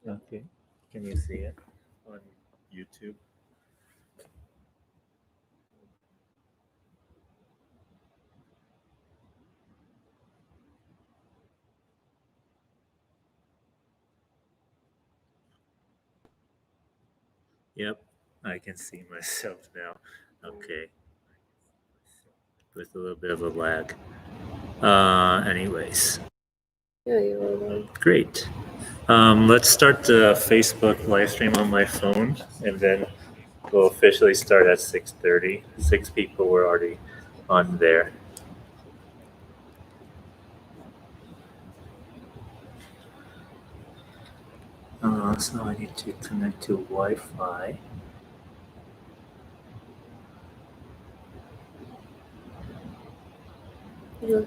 Okay. Can you see it on YouTube? Yep, I can see myself now. Okay, with a little bit of a lag. Anyways, Yeah, you were right. great. Let's start the Facebook live stream on my phone, and then we'll officially start at 6:30. 6 people were already on there. So I need to connect to Wi-Fi. Yeah.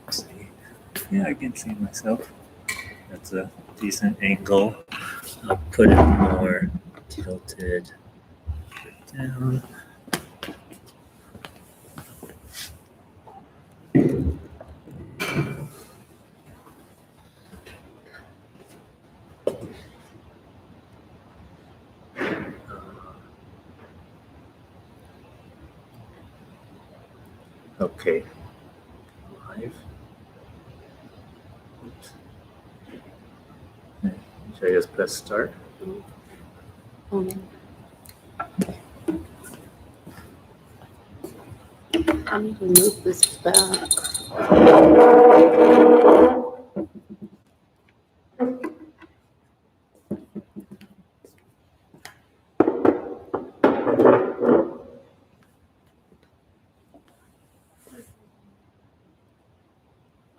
Let's see. Yeah, I can see myself. That's a decent angle. I'll put it more tilted down. Okay. Live. Oops. Should I just press start? I need to move this back.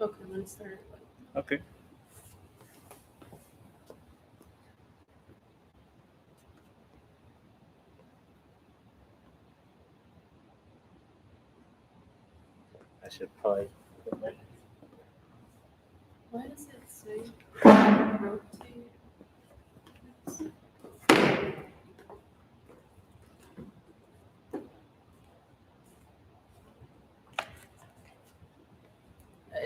Okay, I'm gonna start it. Okay. I should probably put my Why does it say rotate?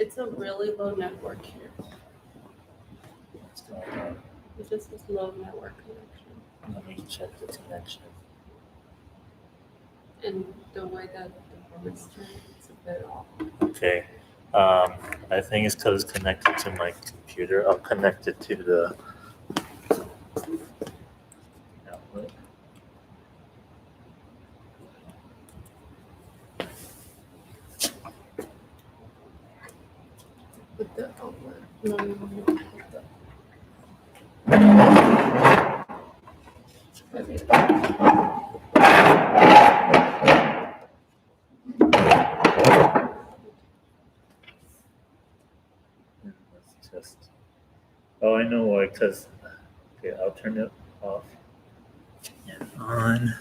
It's a really low network here. what's going on. It just says low network connection. Let me check the connection. And the way that the board is turned, it's a bit off. Okay. I think it's because it's connected to my computer. I'll connect it to the outlet. With the outlet. No, with the... Let's just. Oh, I know why. Because. Okay, I'll turn it off and on.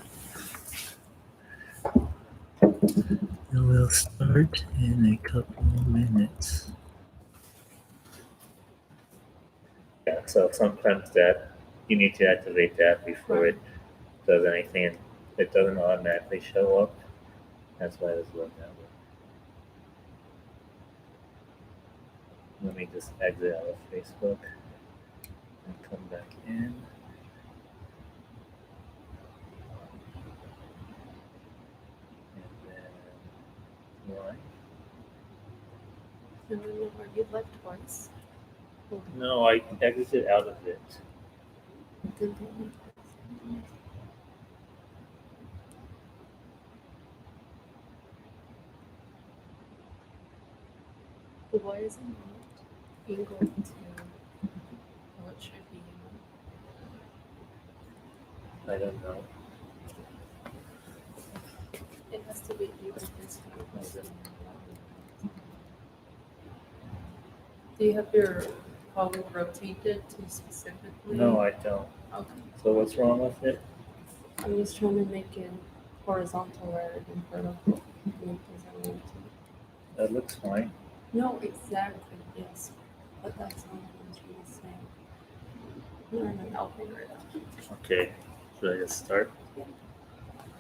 And we'll start in a couple of minutes. Yeah, so sometimes that you need to activate that before it does anything, and it doesn't automatically show up. That's why it was like that. Let me just exit out of Facebook and come back in. And then live. I don't know where you left twice. No, I exited out of it. Why is it not angled to how it should be? I don't know. It has to be angled this way. Do you have your phone rotated to specifically? No, I don't. Okay. So what's wrong with it? I'm just trying to make it horizontal rather than vertical. That looks fine. No, exactly, yes. But that's not what I'm trying to say. You're an algorithm. Okay, should I just start?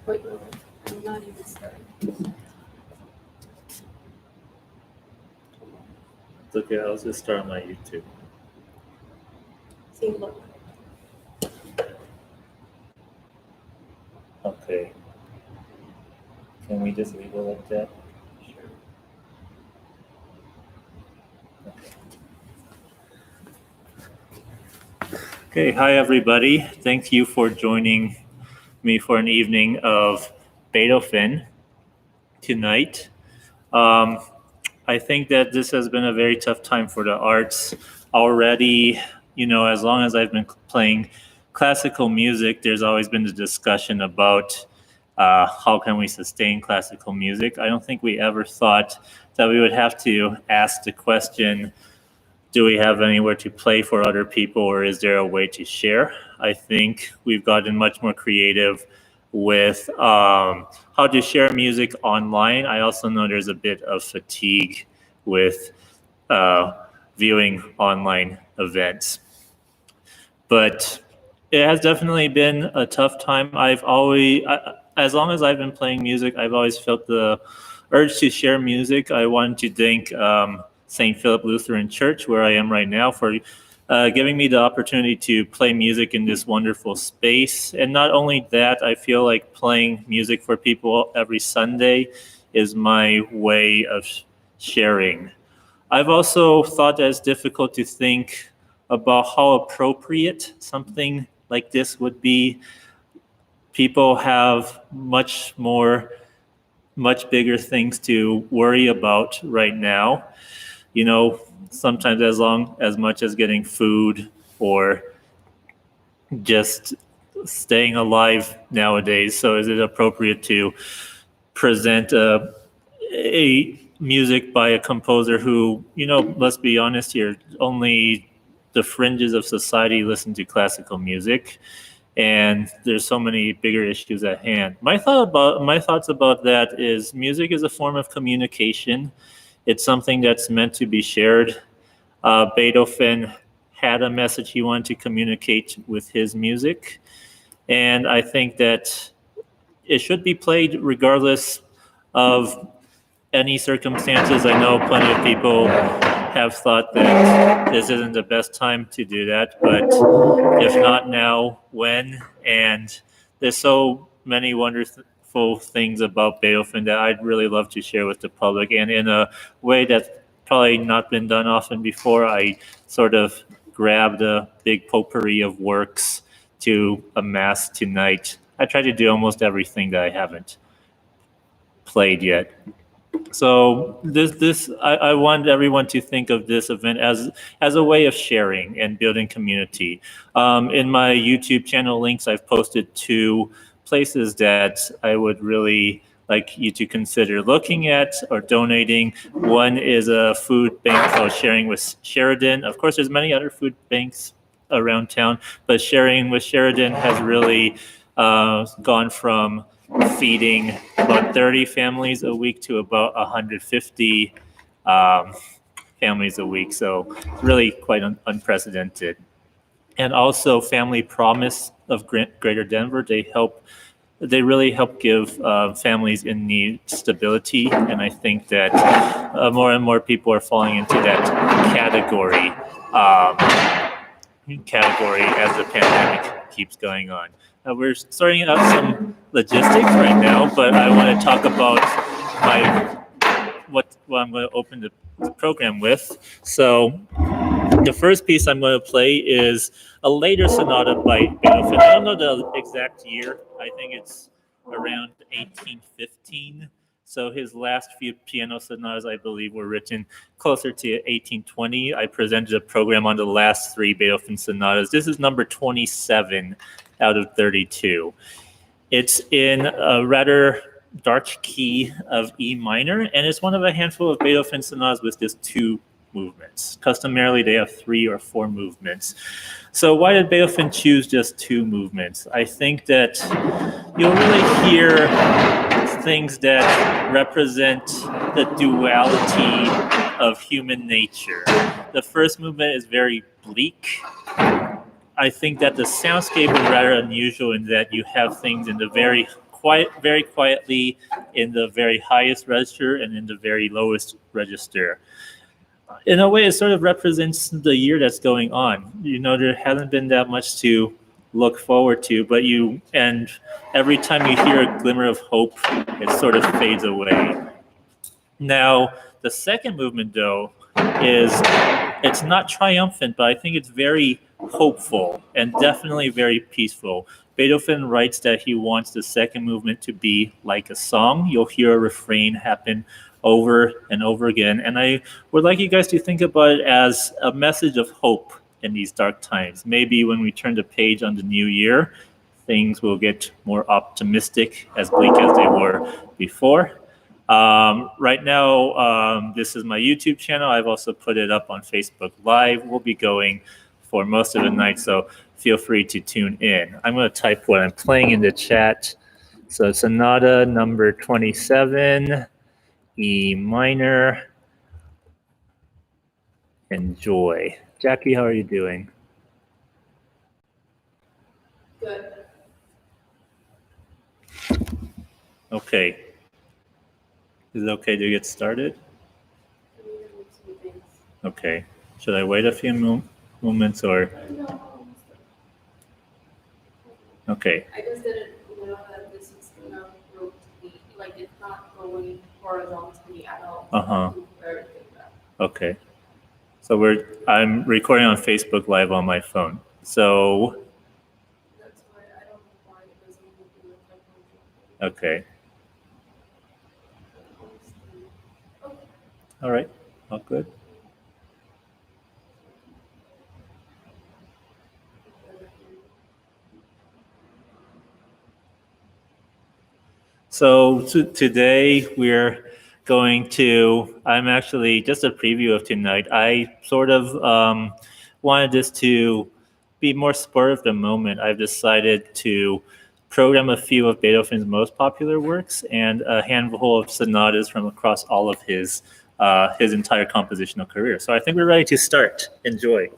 Wait, I'm not even starting. Okay, I'll just start on my YouTube. See, look. Okay. Can we just leave it like that? Sure. Okay, hi everybody. Thank you for joining me for an evening of Beethoven tonight. I think that this has been a very tough time for the arts already. As long as I've been playing classical music, there's always been the discussion about how can we sustain classical music. I don't think we ever thought that we would have to ask the question, do we have anywhere to play for other people, or is there a way to share? I think we've gotten much more creative with how to share music online. I also know there's a bit of fatigue with viewing online events. But it has definitely been a tough time. As long as I've been playing music, I've always felt the urge to share music. I wanted to thank St. Philip Lutheran Church, where I am right now, for giving me the opportunity to play music in this wonderful space. And not only that, I feel like playing music for people every Sunday is my way of sharing. I've also thought that it's difficult to think about how appropriate something like this would be. People have much bigger things to worry about right now. Sometimes as much as getting food or just staying alive nowadays. So is it appropriate to present a music by a composer who, let's be honest here, only the fringes of society listen to classical music, and there's so many bigger issues at hand. My thoughts about that is music is a form of communication. It's something that's meant to be shared. Beethoven had a message he wanted to communicate with his music, and I think that it should be played regardless of any circumstances. I know plenty of people have thought that this isn't the best time to do that, but if not now, when? And there's so many wonderful things about Beethoven that I'd really love to share with the public, and in a way that's probably not been done often before. I sort of grabbed a big potpourri of works to amass tonight. I try to do almost everything that I haven't played yet. So I want everyone to think of this event as a way of sharing and building community. In my YouTube channel links, I've posted 2 places that I would really like you to consider looking at or donating. One is a food bank called Sharing with Sheridan. Of course, there's many other food banks around town, but Sharing with Sheridan has really gone from feeding about 30 families a week to about 150 families a week. So it's really quite unprecedented. And also Family Promise of Greater Denver, they really help give families in need stability. And I think that more and more people are falling into that category as the pandemic keeps going on. We're starting out some logistics right now, but I want to talk about what I'm going to open the program with. So the first piece I'm going to play is a later sonata by Beethoven. I don't know the exact year. I think it's around 1815. So his last few piano sonatas, I believe, were written closer to 1820. I presented a program on the last 3 Beethoven sonatas. This is number 27 out of 32. It's in a rather dark key of E minor, and it's one of a handful of Beethoven sonatas with just 2 movements. Customarily, they have 3 or 4 movements. So why did Beethoven choose just 2 movements? I think that you'll really hear things that represent the duality of human nature. The first movement is very bleak. I think that the soundscape is rather unusual in that you have things in the very quietly in the very highest register and in the very lowest register. in a way, it sort of represents the year that's going on. There hasn't been that much to look forward to, and every time you hear a glimmer of hope, it sort of fades away. Now, the second movement, though, is it's not triumphant, but I think it's very hopeful and definitely very peaceful. Beethoven writes that he wants the second movement to be like a song. You'll hear a refrain happen over and over again. And I would like you guys to think about it as a message of hope in these dark times. Maybe when we turn the page on the new year, things will get more optimistic, as bleak as they were before. Right now, this is my YouTube channel. I've also put it up on Facebook Live. We'll be going for most of the night, so feel free to tune in. I'm going to type what I'm playing in the chat. So Sonata number 27, E minor. Enjoy. Jackie, how are you doing? Good. Okay. Is it okay to get started? Okay. Should I wait a few moments or? Okay. I just didn't know that this is gonna rotate, like it's not going horizontally at all. Uh-huh. Okay. So I'm recording on Facebook Live on my phone. So. That's why I don't know why it doesn't do it. Okay. All right. All good. So today we're I'm actually just a preview of tonight. I sort of wanted this to be more spur of the moment. I've decided to program a few of Beethoven's most popular works and a handful of sonatas from across all of his entire compositional career. So I think we're ready to start. Enjoy.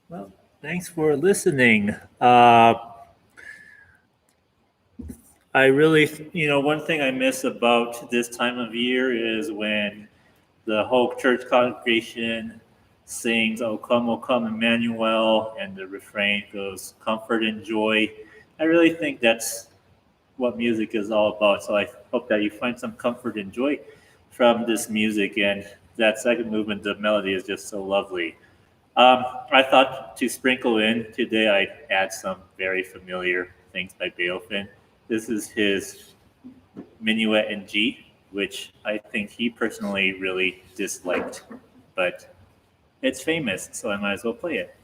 Well, thanks for listening. I really, one thing I miss about this time of year is when the whole church congregation sings, O come, Emmanuel," and the refrain goes, "Comfort and joy." I really think that's what music is all about. So I hope that you find some comfort and joy from this music. And that second movement, the melody is just so lovely. I thought to sprinkle in today, I'd add some very familiar things by Beethoven. This is his Minuet in G, which I think he personally really disliked, but it's famous, so I might as well play it.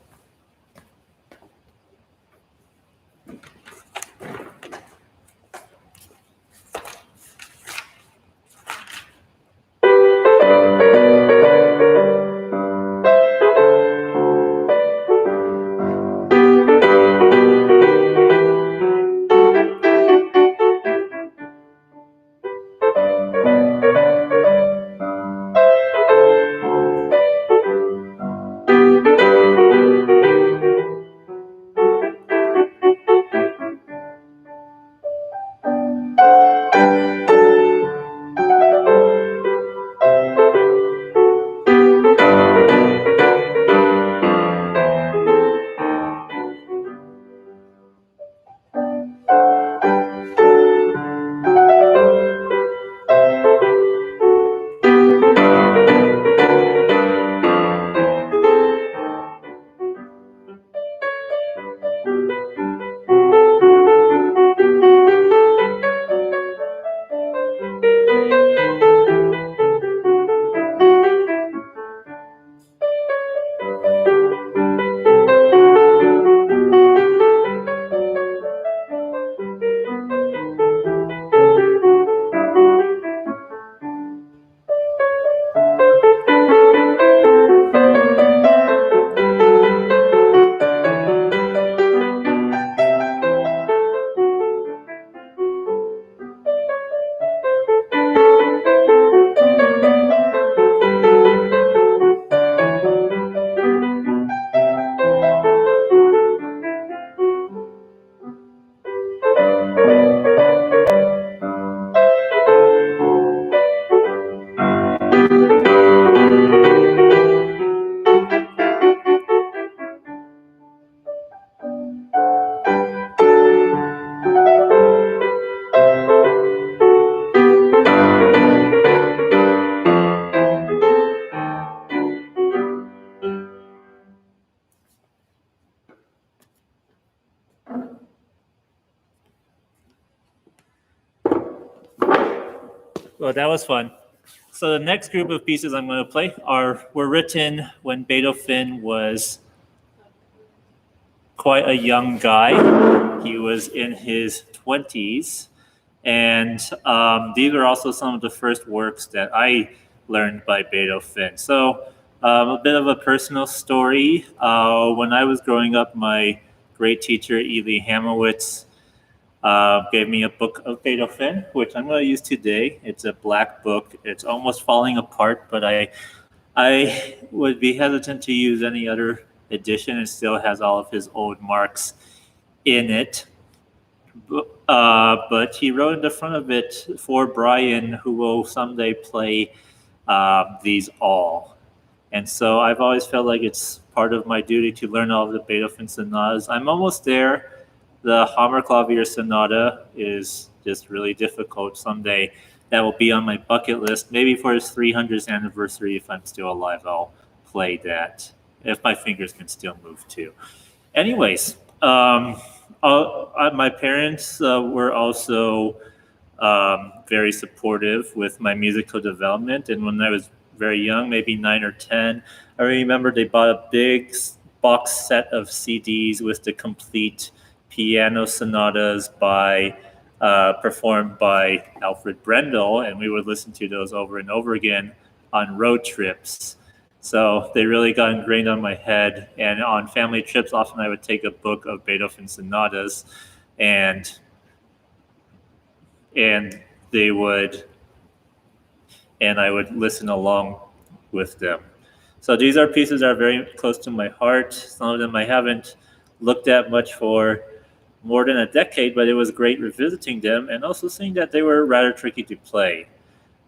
Well, that was fun. So the next group of pieces I'm going to play were written when Beethoven was quite a young guy. He was in his 20s. And these are also some of the first works that I learned by Beethoven. So a bit of a personal story. When I was growing up, my great teacher, Eli Hamowitz, gave me a book of Beethoven, which I'm going to use today. It's a black book. It's almost falling apart, but I would be hesitant to use any other edition. It still has all of his old marks in it. But he wrote in the front of it, "For Brian, who will someday play these all." And so I've always felt like it's part of my duty to learn all of the Beethoven sonatas. I'm almost there. The Hammerklavier Sonata is just really difficult. Someday that will be on my bucket list. Maybe for his 300th anniversary, if I'm still alive, I'll play that. If my fingers can still move too. Anyways, my parents were also very supportive with my musical development. And when I was very young, maybe 9 or 10, I remember they bought a big box set of CDs with the complete piano sonatas performed by Alfred Brendel, and we would listen to those over and over again on road trips. So they really got ingrained on my head. And on family trips, often I would take a book of Beethoven sonatas, and and they would and I would listen along with them. So these are pieces that are very close to my heart. Some of them I haven't looked at much for more than a decade, but it was great revisiting them and also seeing that they were rather tricky to play.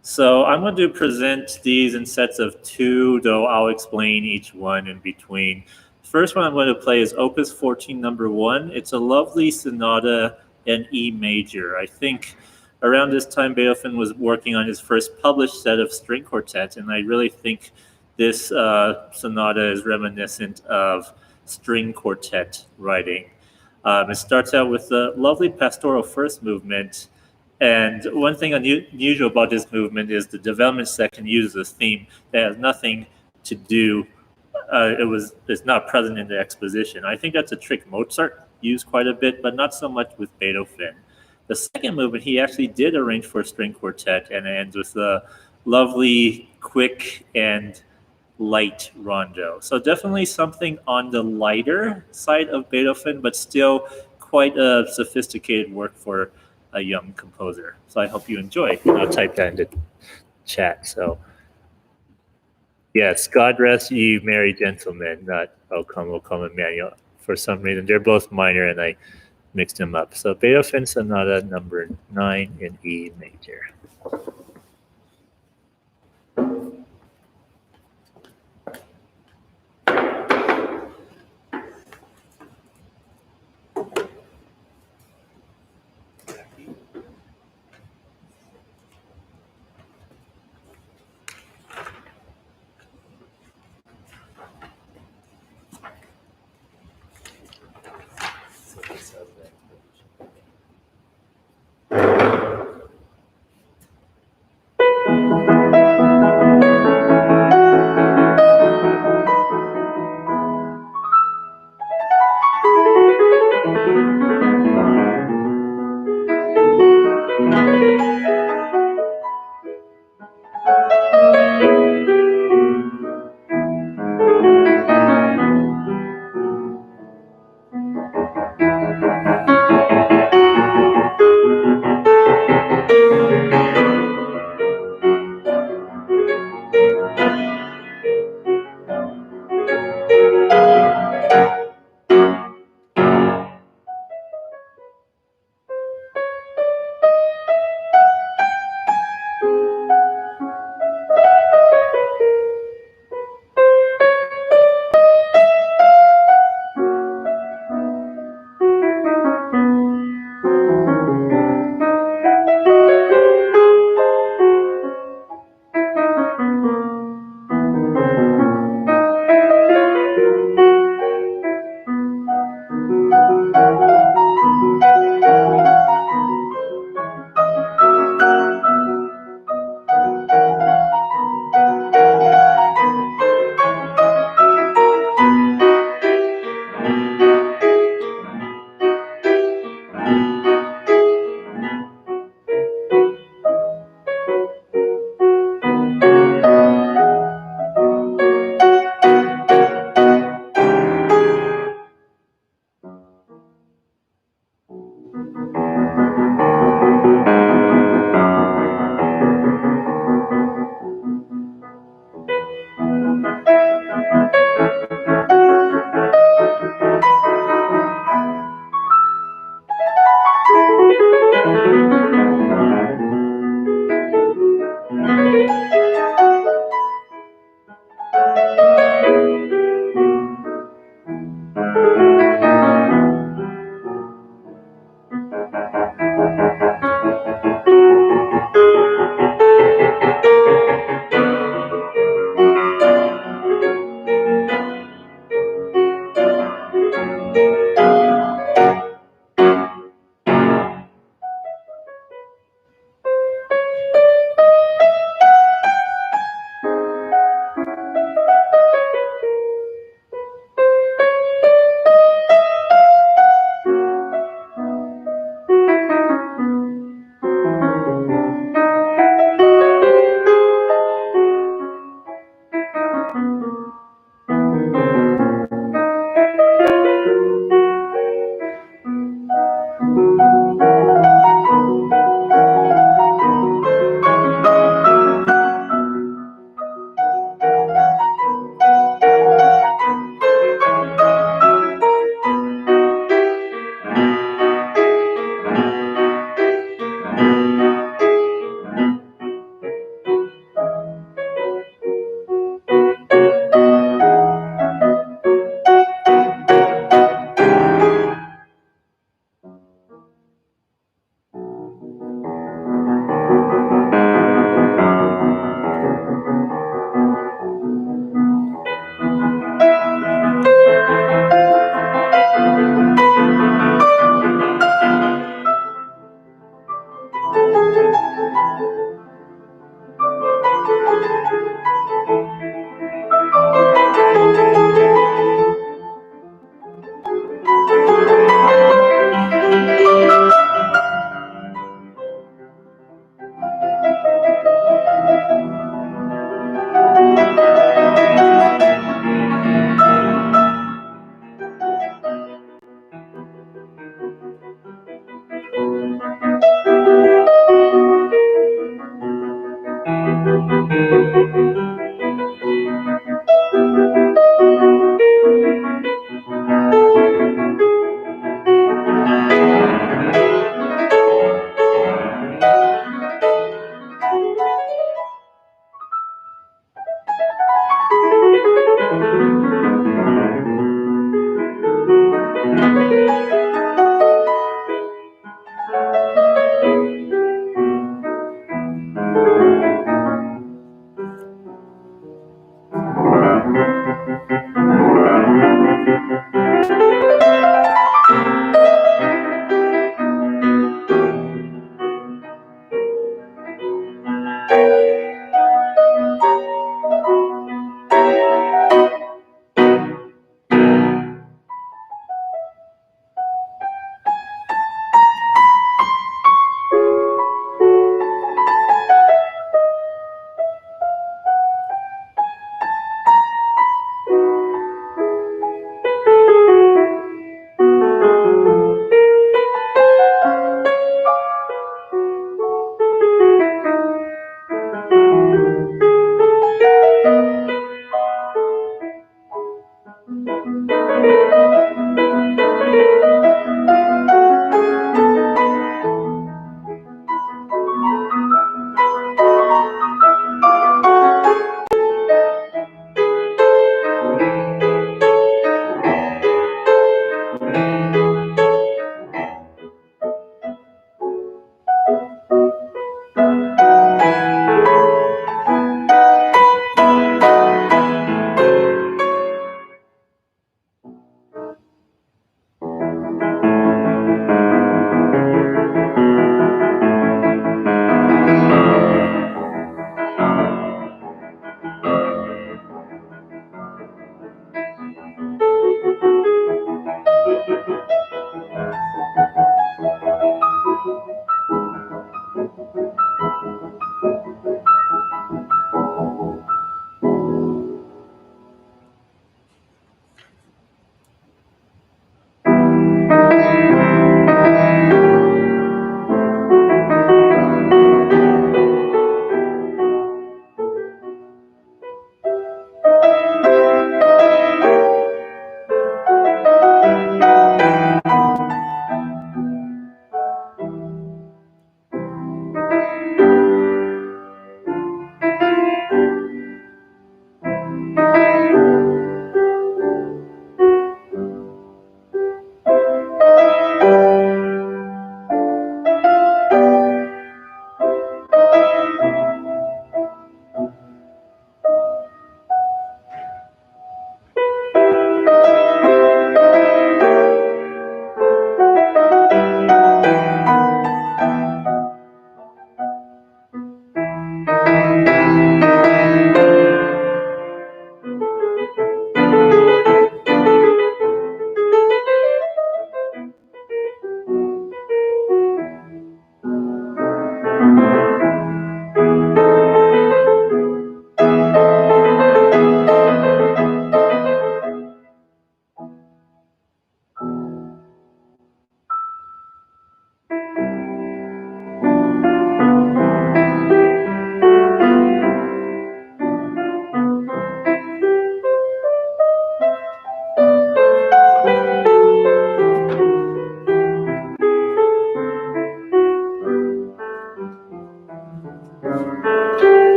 So I'm going to present these in sets of two, though I'll explain each one in between. First one I'm going to play is Opus 14, number 1. It's a lovely sonata in E major. I think around this time Beethoven was working on his first published set of string quartets, and I really think this sonata is reminiscent of string quartet writing. It starts out with a lovely pastoral first movement, and one thing unusual about this movement is the development section uses a theme that has nothing to do. It's not present in the exposition. I think that's a trick Mozart used quite a bit, but not so much with Beethoven. The second movement he actually did arrange for a string quartet, and it ends with a lovely, quick, and light rondo. So definitely something on the lighter side of Beethoven, but still quite a sophisticated work for a young composer. So I hope you enjoy. And I'll type that in the chat. So yes, God rest you merry gentlemen, not O come Emmanuel. For some reason, they're both minor and I mixed them up. So Beethoven Sonata number 9 in E major.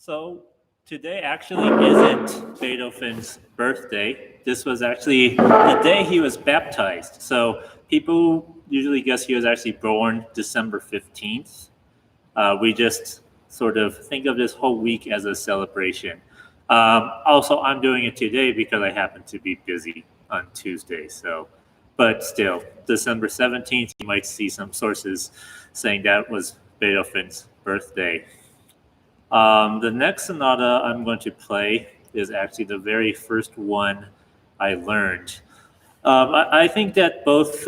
So today actually isn't Beethoven's birthday. This was actually the day he was baptized. So people usually guess he was actually born December 15th. We just sort of think of this whole week as a celebration. Also, I'm doing it today because I happen to be busy on Tuesday. So, but still, December 17th, you might see some sources saying that was Beethoven's birthday. The next sonata I'm going to play is actually the very first one I learned. I think that both,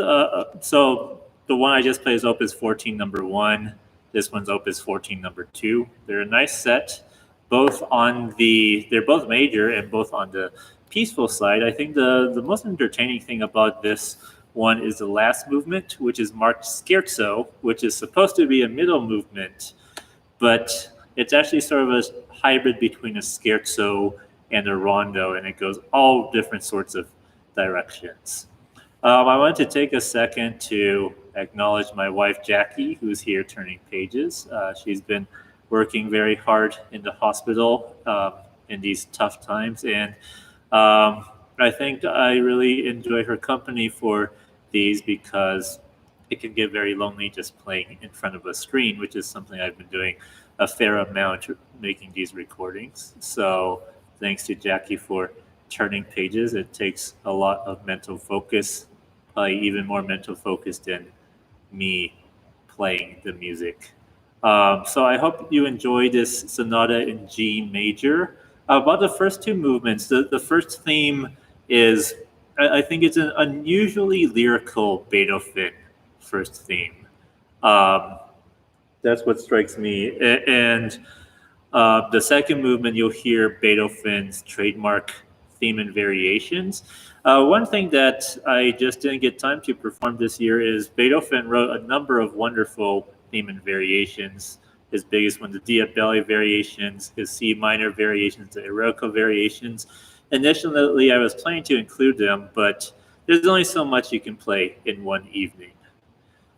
so the one I just played is Opus 14, number 1. This one's Opus 14, number 2. They're a nice set, they're both major and both on the peaceful side. I think the most entertaining thing about this one is the last movement, which is marked scherzo, which is supposed to be a middle movement, but it's actually sort of a hybrid between a scherzo and a rondo, and it goes all different sorts of directions. I want to take a second to acknowledge my wife, Jackie, who's here turning pages. She's been working very hard in the hospital in these tough times, and I think I really enjoy her company for these because it can get very lonely just playing in front of a screen, which is something I've been doing a fair amount making these recordings. So thanks to Jackie for turning pages. It takes a lot of mental focus, probably even more mental focus than me playing the music. So I hope you enjoy this sonata in G major. About the first two movements, the first theme is, I think it's an unusually lyrical Beethoven first theme. Um, that's what strikes me. And the second movement, you'll hear Beethoven's trademark theme and variations. One thing that I just didn't get time to perform this year is Beethoven wrote a number of wonderful theme and variations. His biggest one, the Diabelli variations, his C minor variations, the Eroica variations. Initially, I was planning to include them, but there's only so much you can play in one evening.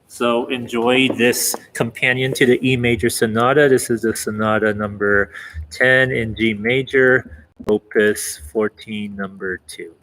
So enjoy this companion to the E major sonata. This is the sonata number 10 in G major, Opus 14, number 2.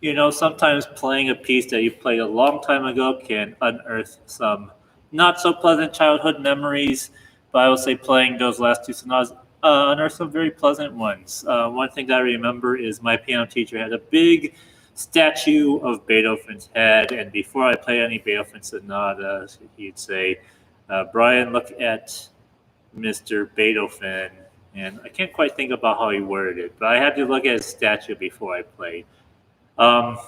You know, sometimes playing a piece that you played a long time ago can unearth some not so pleasant childhood memories, but I will say playing those last two sonatas unearthed some very pleasant ones. One thing that I remember is my piano teacher had a big statue of Beethoven's head, and before I play any Beethoven sonatas, he'd say, Brian, look at Mr. Beethoven. And I can't quite think about how he worded it, but I had to look at his statue before I played. Um,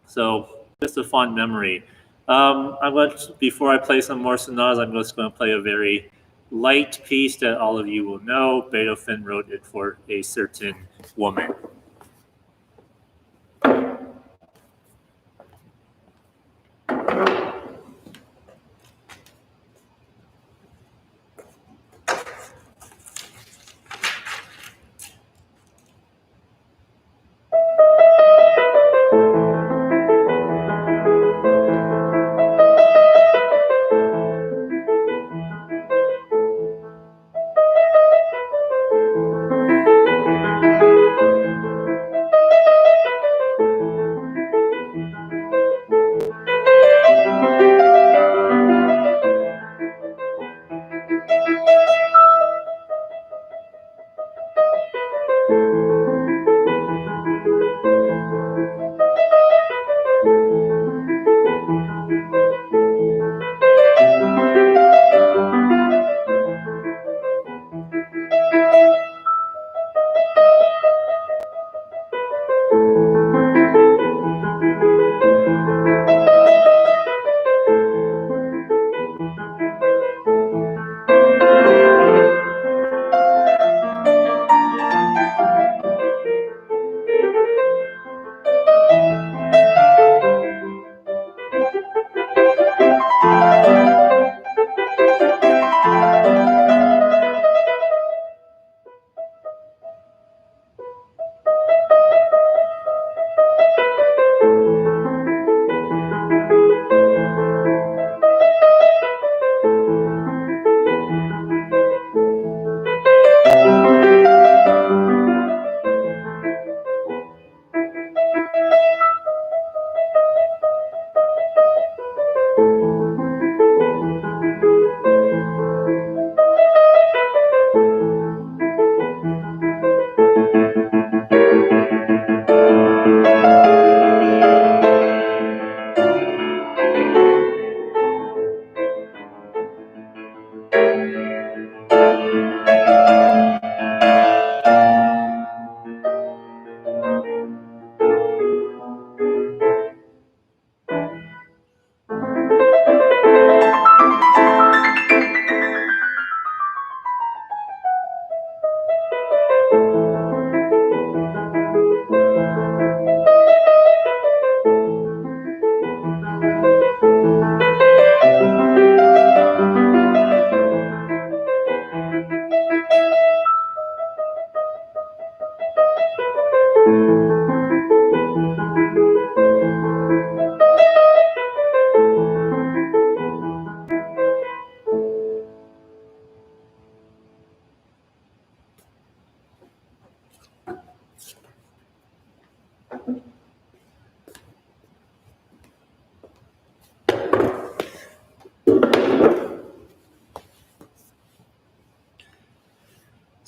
so just a fond memory. Before I play some more sonatas, I'm just going to play a very light piece that all of you will know. Beethoven wrote it for a certain woman.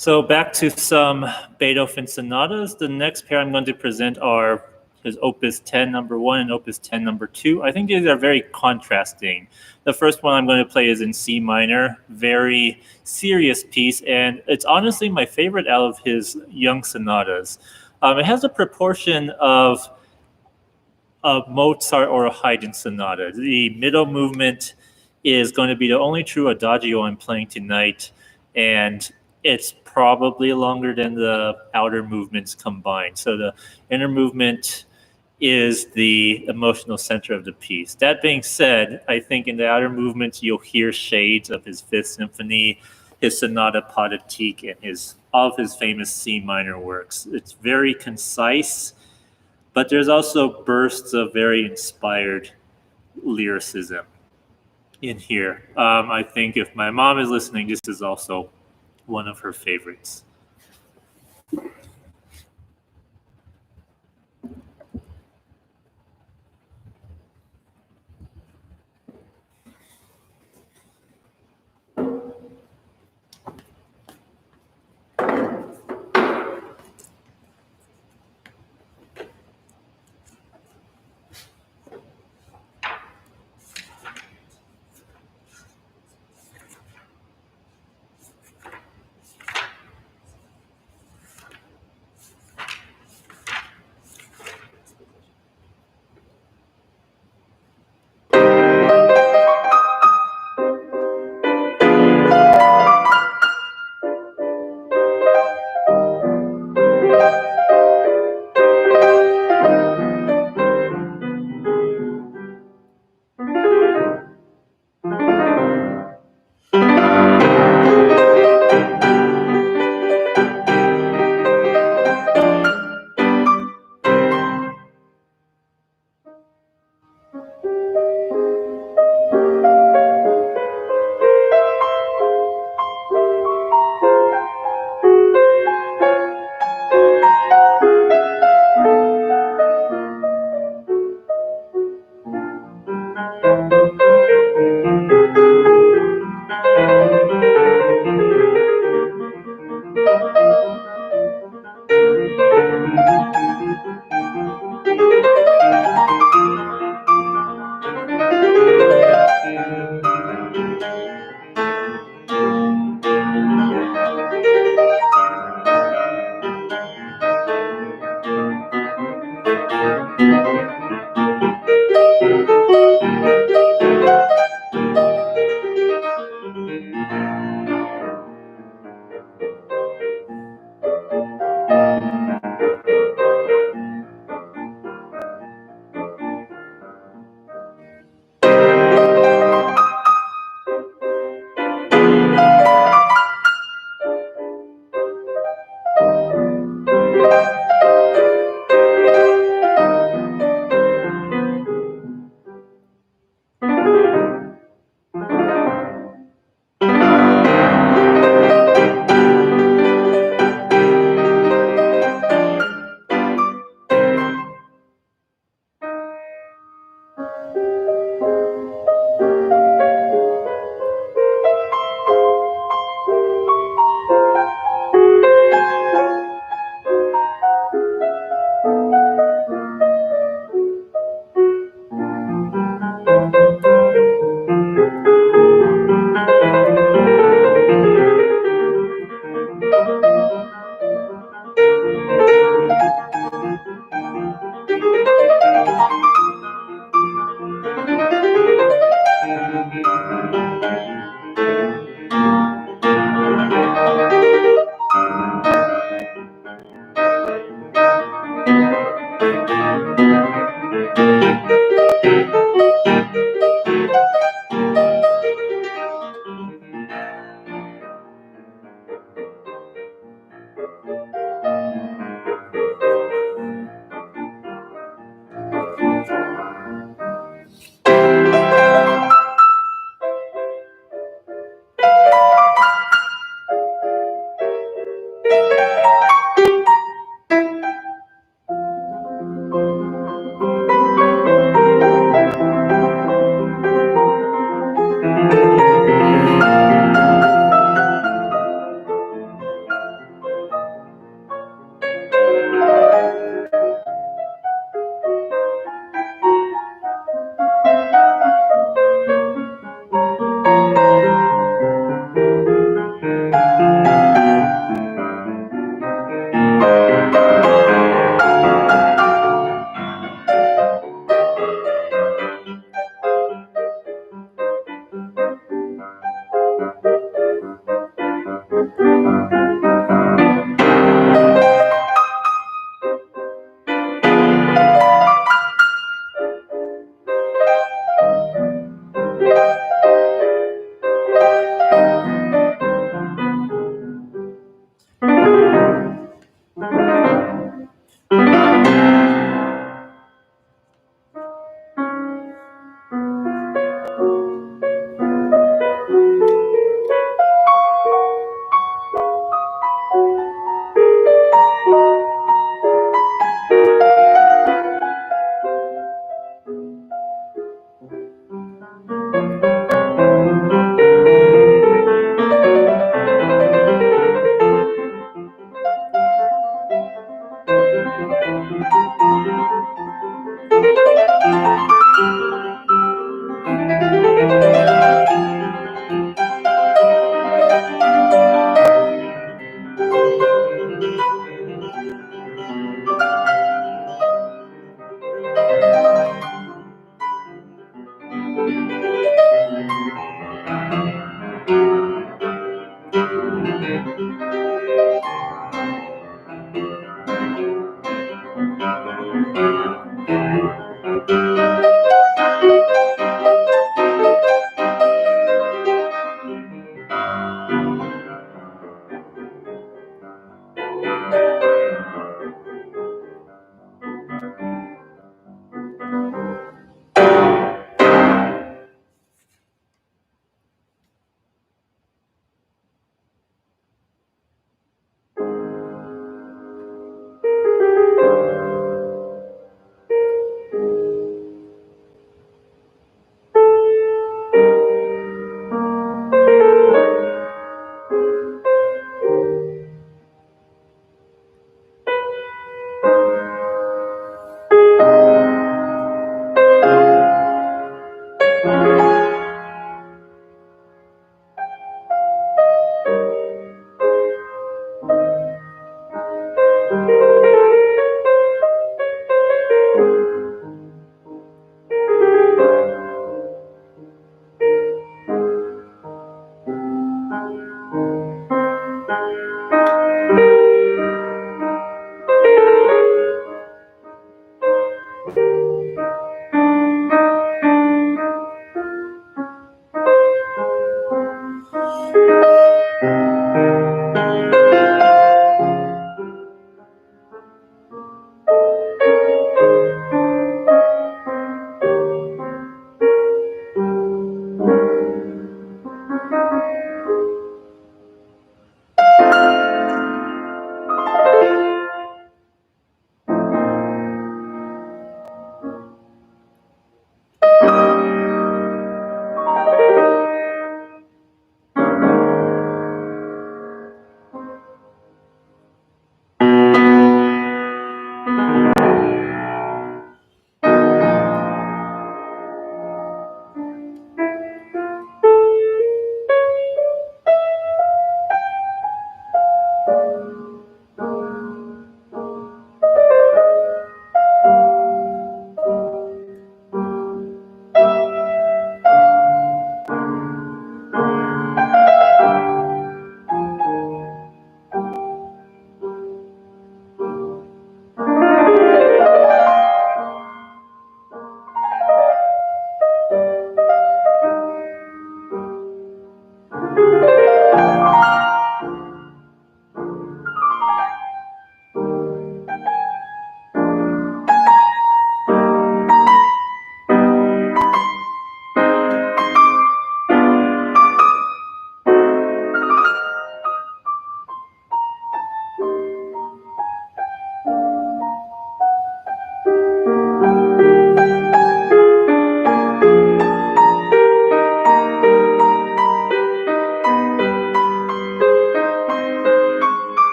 So back to some Beethoven sonatas. The next pair I'm going to present are is Opus 10 number 1 and Opus 10 number 2. I think these are very contrasting. The first one I'm going to play is in C minor, very serious piece, and it's honestly my favorite out of his young sonatas. It has a proportion of a Mozart or a Haydn sonata. The middle movement is going to be the only true adagio I'm playing tonight, and it's probably longer than the outer movements combined. So the inner movement is the emotional center of the piece. That being said, I think in the outer movements you'll hear shades of his Fifth Symphony, his Sonata Pathétique, and all of his famous C minor works. It's very concise, but there's also bursts of very inspired lyricism in here. I think if my mom is listening, this is also one of her favorites.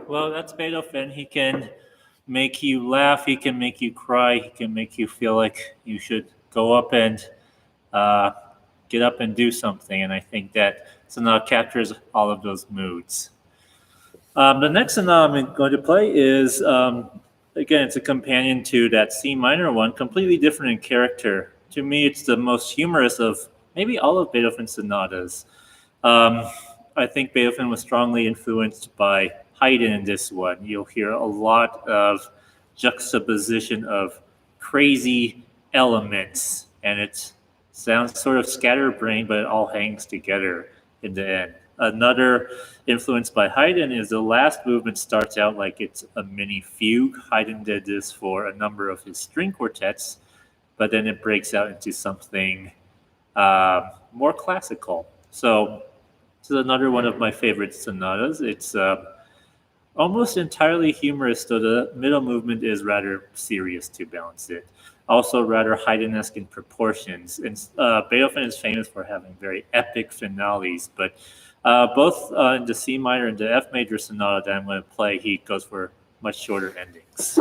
Well, that's Beethoven. He can make you laugh. He can make you cry. He can make you feel like you should go up and uh, get up and do something. And I think that sonata captures all of those moods. The next sonata I'm going to play is, again, it's a companion to that C minor one, completely different in character. To me, it's the most humorous of maybe all of Beethoven's sonatas. Um, I think Beethoven was strongly influenced by Haydn in this one. You'll hear a lot of juxtaposition of crazy elements, and it sounds sort of scatterbrained, but it all hangs together in the end. Another influence by Haydn is the last movement starts out like it's a mini fugue. Haydn did this for a number of his string quartets, but then it breaks out into something more classical. So this is another one of my favorite sonatas. It's almost entirely humorous, though the middle movement is rather serious to balance it. Also, rather Haydnesque in proportions. And Beethoven is famous for having very epic finales, but both in the C minor and the F major sonata that I'm going to play, he goes for much shorter endings.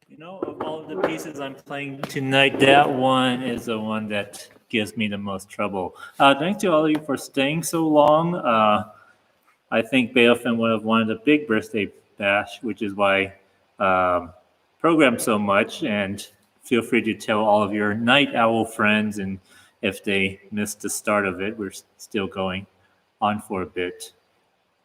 You know, of all of the pieces I'm playing tonight, that one is the one that gives me the most trouble. Thanks to all of you for staying so long. I think Beethoven would have wanted a big birthday bash, which is why programmed so much. And feel free to tell all of your night owl friends, and if they missed the start of it, we're still going on for a bit.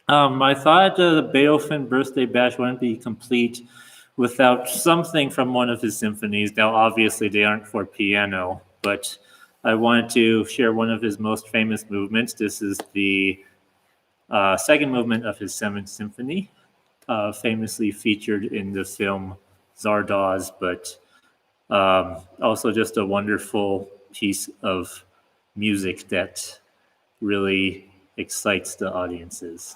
I thought the Beethoven birthday bash wouldn't be complete without something from one of his symphonies. Now, obviously, they aren't for piano, but I wanted to share one of his most famous movements. This is the second movement of his Seventh Symphony, famously featured in the film Zardoz, but also just a wonderful piece of music that really excites the audiences.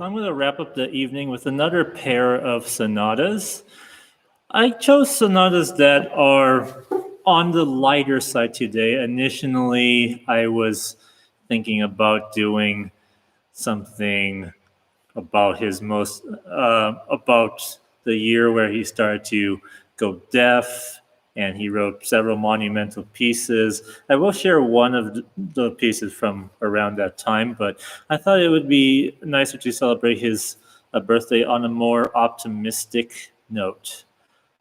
So I'm going to wrap up the evening with another pair of sonatas. I chose sonatas that are on the lighter side today. Initially, I was thinking about doing something about his most about the year where he started to go deaf, and he wrote several monumental pieces. I will share one of the pieces from around that time, but I thought it would be nicer to celebrate his birthday on a more optimistic note.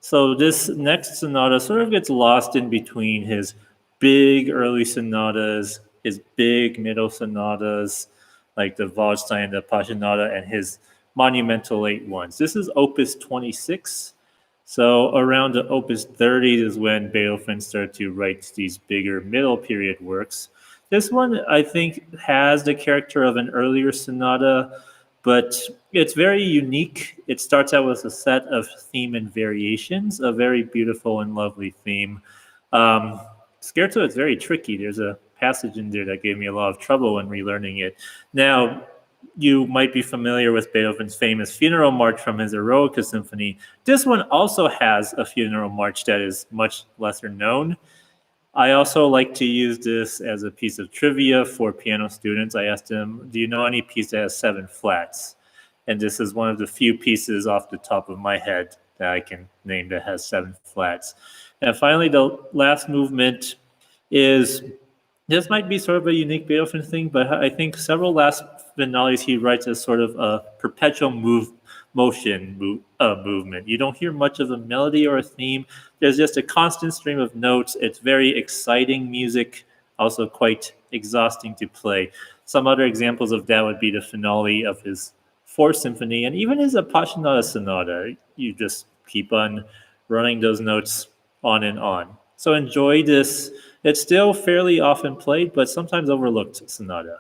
So this next sonata sort of gets lost in between his big early sonatas, his big middle sonatas, like the Waldstein, the Passionata, and his monumental late ones. This is Opus 26. So around the Opus 30 is when Beethoven started to write these bigger middle period works. This one, I think, has the character of an earlier sonata, but it's very unique. It starts out with a set of theme and variations, a very beautiful and lovely theme. Um, Scherzo is very tricky. There's a passage in there that gave me a lot of trouble when relearning it. Now, you might be familiar with Beethoven's famous funeral march from his Eroica Symphony. This one also has a funeral march that is much lesser known. I also like to use this as a piece of trivia for piano students. I asked them, do you know any piece that has 7 flats? And this is one of the few pieces off the top of my head that I can name that has 7 flats. And finally, the last movement is, this might be sort of a unique Beethoven thing, but I think several last finales he writes as sort of a perpetual movement. You don't hear much of a melody or a theme. There's just a constant stream of notes. It's very exciting music, also quite exhausting to play. Some other examples of that would be the finale of his Fourth Symphony and even his Appassionata Sonata. You just keep on running those notes on and on. So enjoy this. It's still fairly often played, but sometimes overlooked sonata.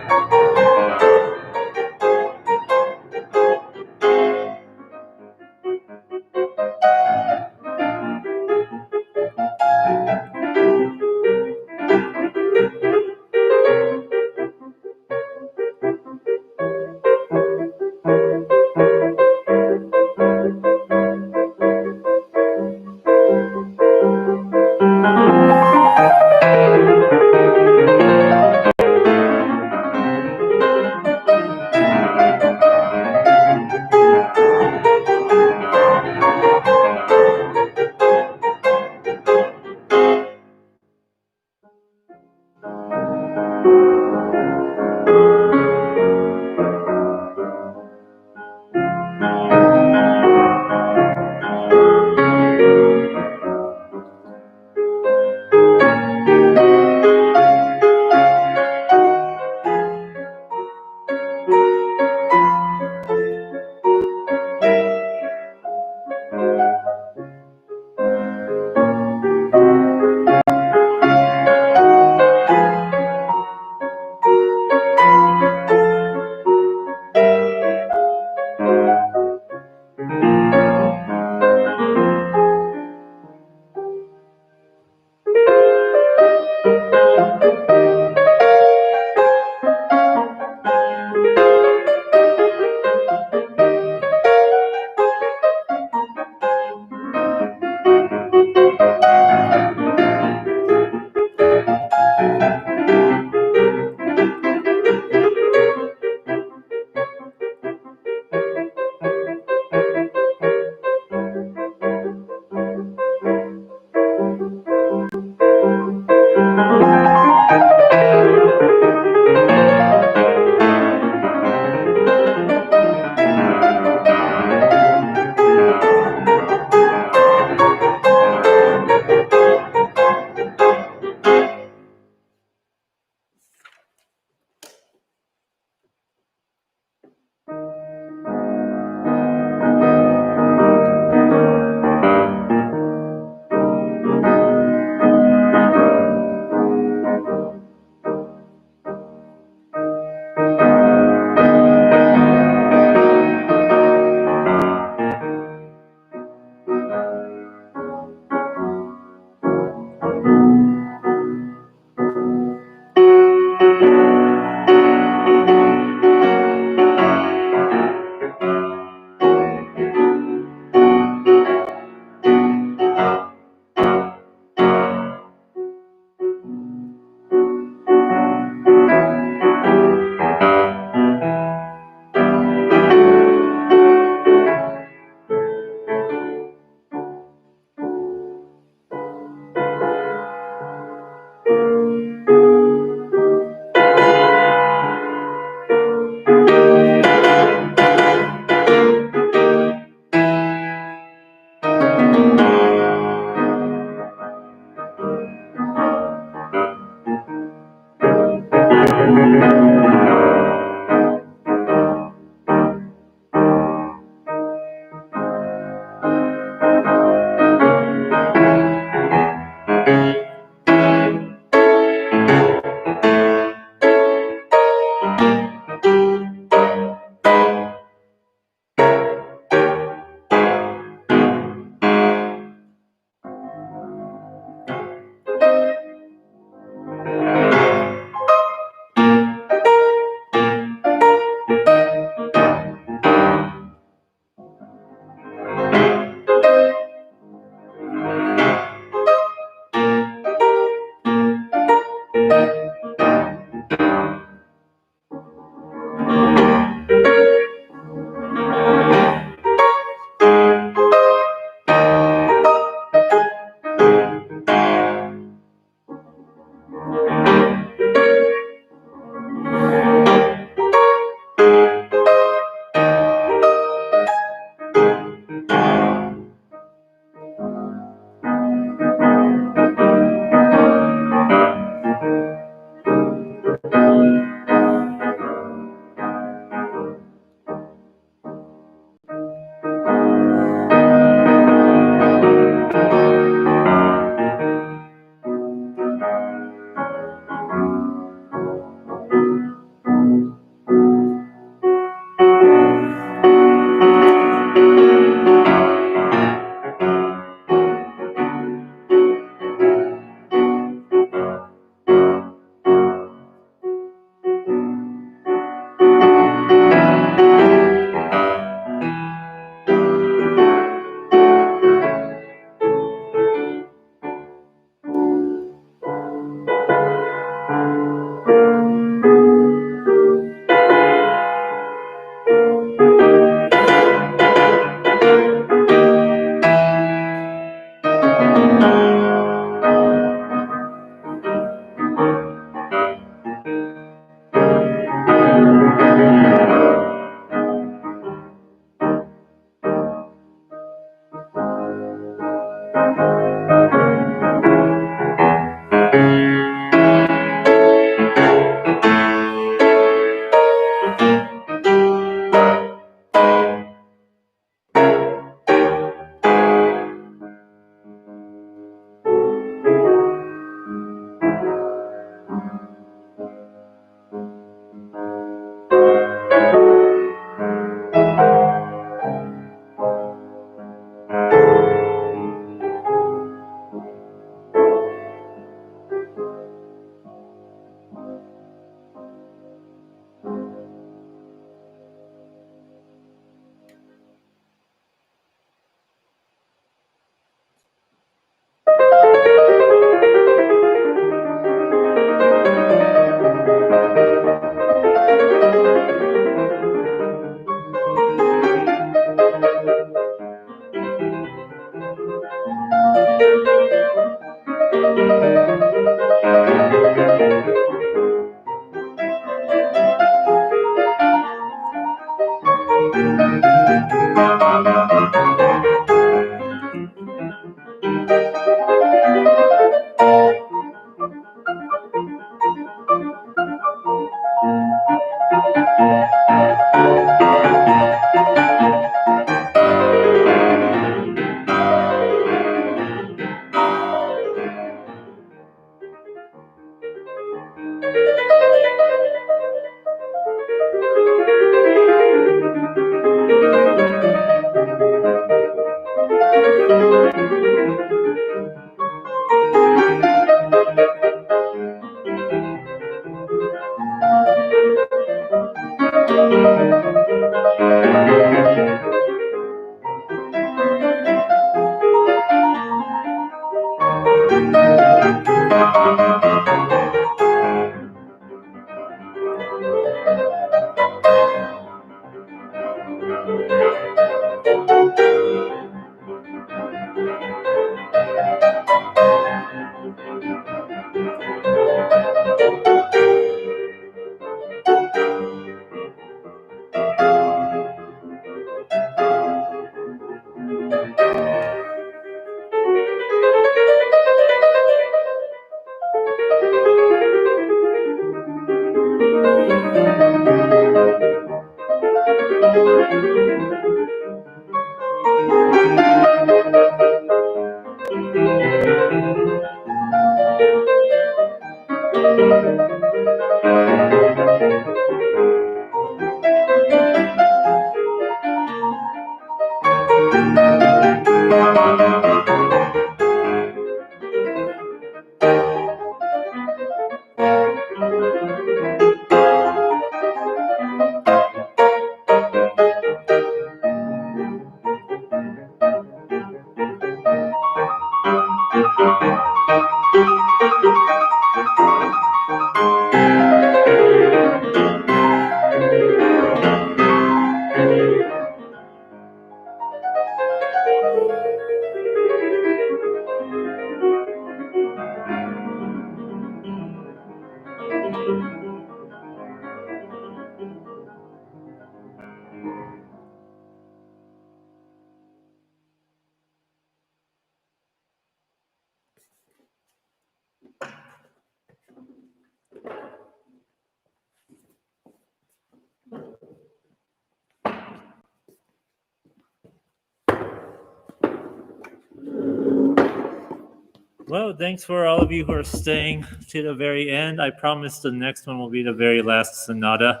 Well, thanks for all of you who are staying to the very end. I promise the next one will be the very last sonata.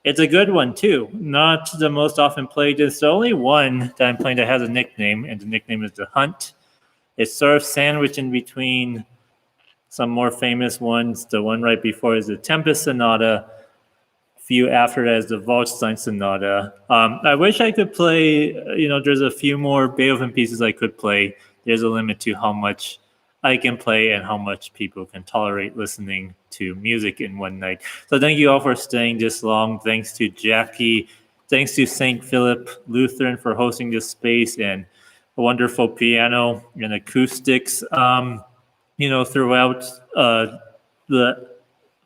It's a good one, too. Not the most often played. It's the only one that I'm playing that has a nickname, and the nickname is The Hunt. It's sort of sandwiched in between some more famous ones. The one right before is the Tempest Sonata. Few after that is the Waldstein Sonata. I wish I could play, there's a few more Beethoven pieces I could play. There's a limit to how much I can play and how much people can tolerate listening to music in one night. So thank you all for staying this long. Thanks to Jackie. Thanks to St. Philip Lutheran for hosting this space and a wonderful piano and acoustics, throughout the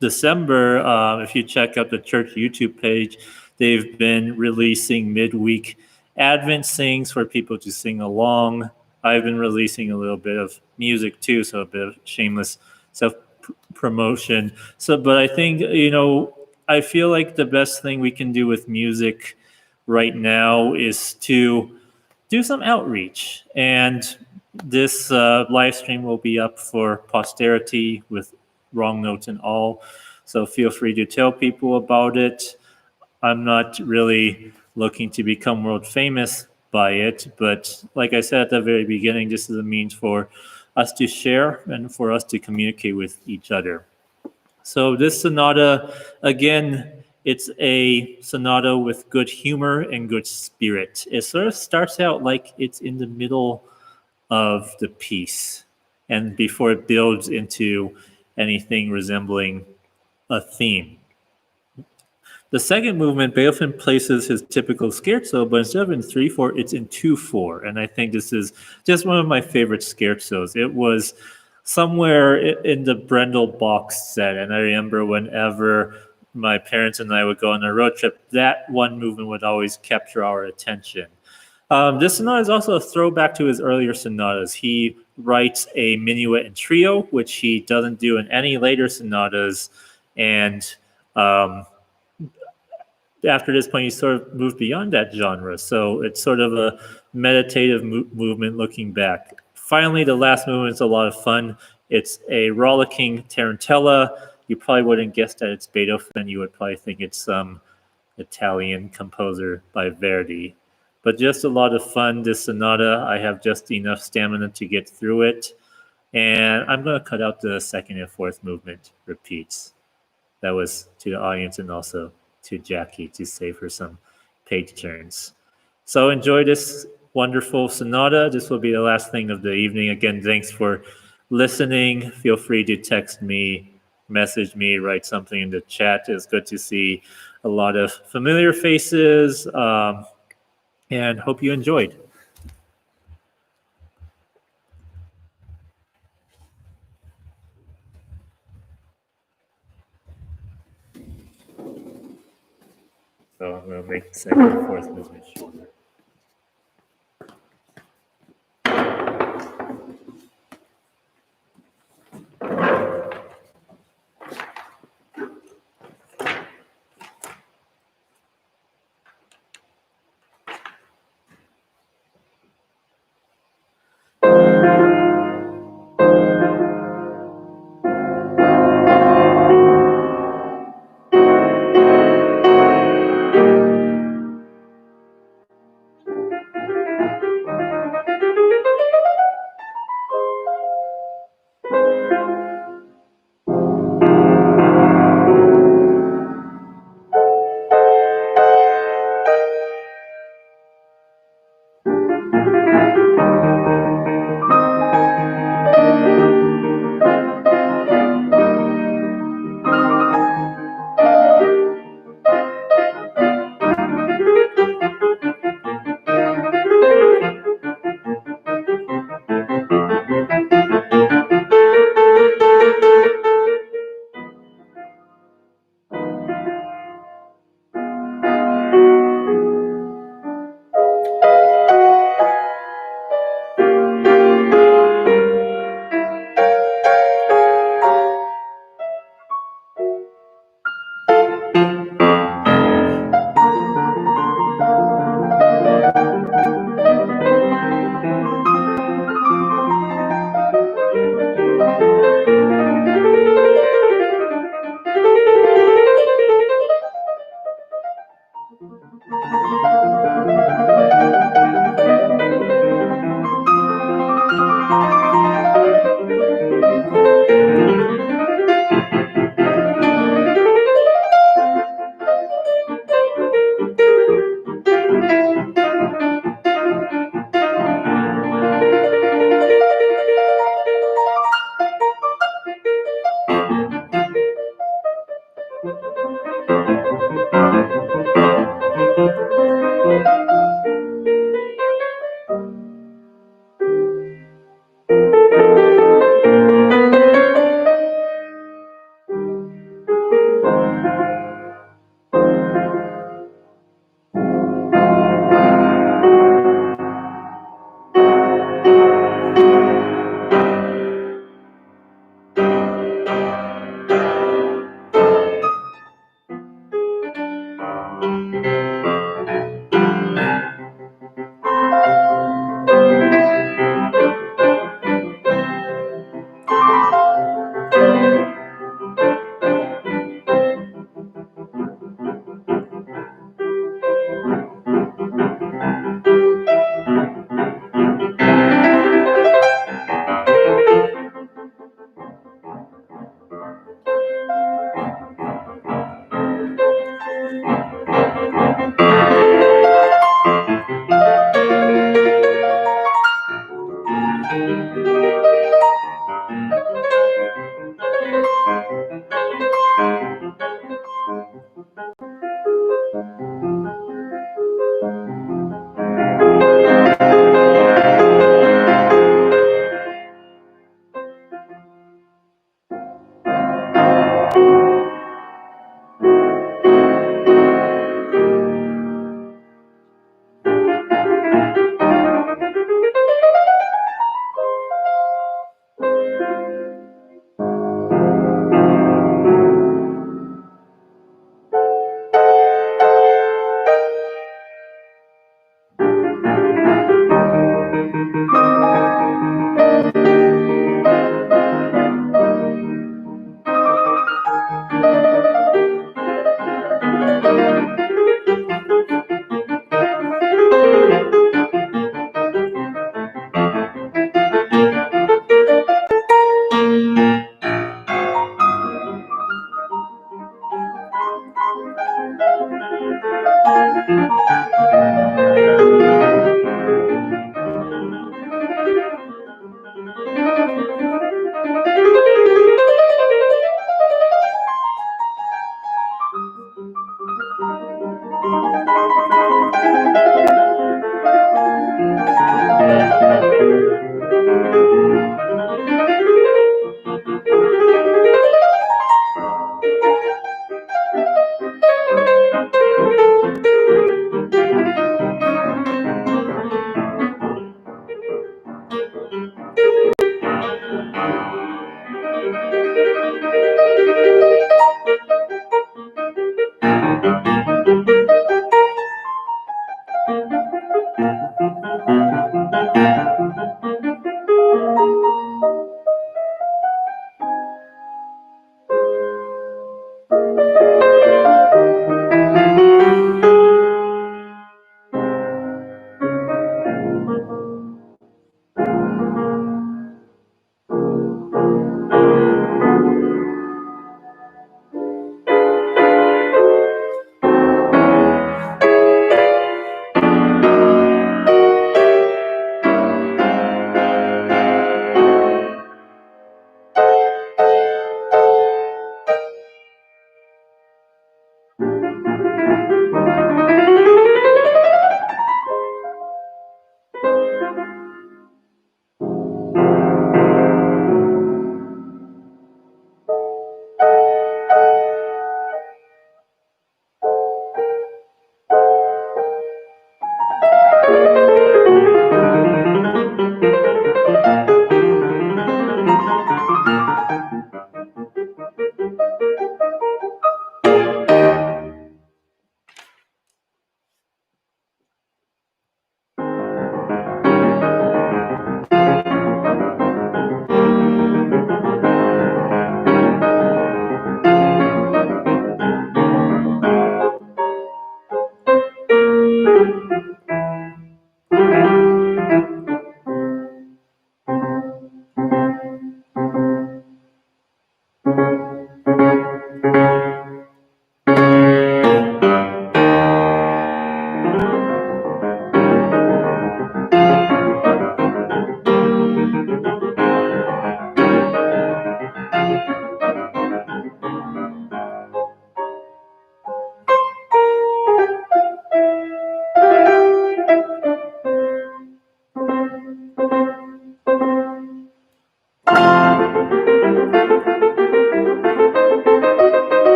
December. If you check out the church YouTube page, they've been releasing midweek Advent sings for people to sing along. I've been releasing a little bit of music too, so a bit of shameless self promotion. So, but I think, I feel like the best thing we can do with music right now is to do some outreach. And this live stream will be up for posterity with wrong notes and all. So feel free to tell people about it. I'm not really looking to become world famous by it, but like I said at the very beginning, this is a means for us to share and for us to communicate with each other. So this sonata, again, it's a sonata with good humor and good spirit. It sort of starts out like it's in the middle of the piece, and before it builds into anything resembling a theme. The second movement, Beethoven places his typical scherzo, but instead of in 3/4, it's in 2/4. And I think this is just one of my favorite scherzos. It was somewhere in the Brendel box set. And I remember whenever my parents and I would go on a road trip, that one movement would always capture our attention. This sonata is also a throwback to his earlier sonatas. He writes a minuet and trio, which he doesn't do in any later sonatas. And um, after this point, he sort of moved beyond that genre. So it's sort of a meditative movement looking back. Finally, the last movement is a lot of fun. It's a rollicking tarantella. You probably wouldn't guess that it's Beethoven. You would probably think it's some Italian composer by Verdi. But just a lot of fun. This sonata, I have just enough stamina to get through it. And I'm going to cut out the second and fourth movement repeats. That was to the audience and also to Jackie to save her some page turns. So enjoy this wonderful sonata. This will be the last thing of the evening. Again, thanks for listening. Feel free to text me, message me, write something in the chat. It's good to see a lot of familiar faces, and hope you enjoyed. So I'm going to make the second and fourth movement shorter.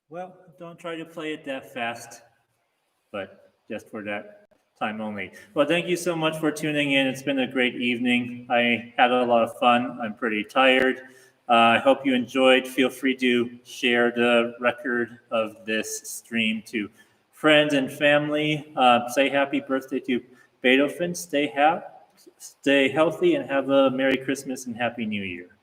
Well, don't try to play it that fast, but just for that time only. Well, thank you so much for tuning in. It's been a great evening. I had a lot of fun. I'm pretty tired. I hope you enjoyed. Feel free to share the record of this stream to friends and family. Say happy birthday to Beethoven. Stay healthy, and have a Merry Christmas and Happy New Year.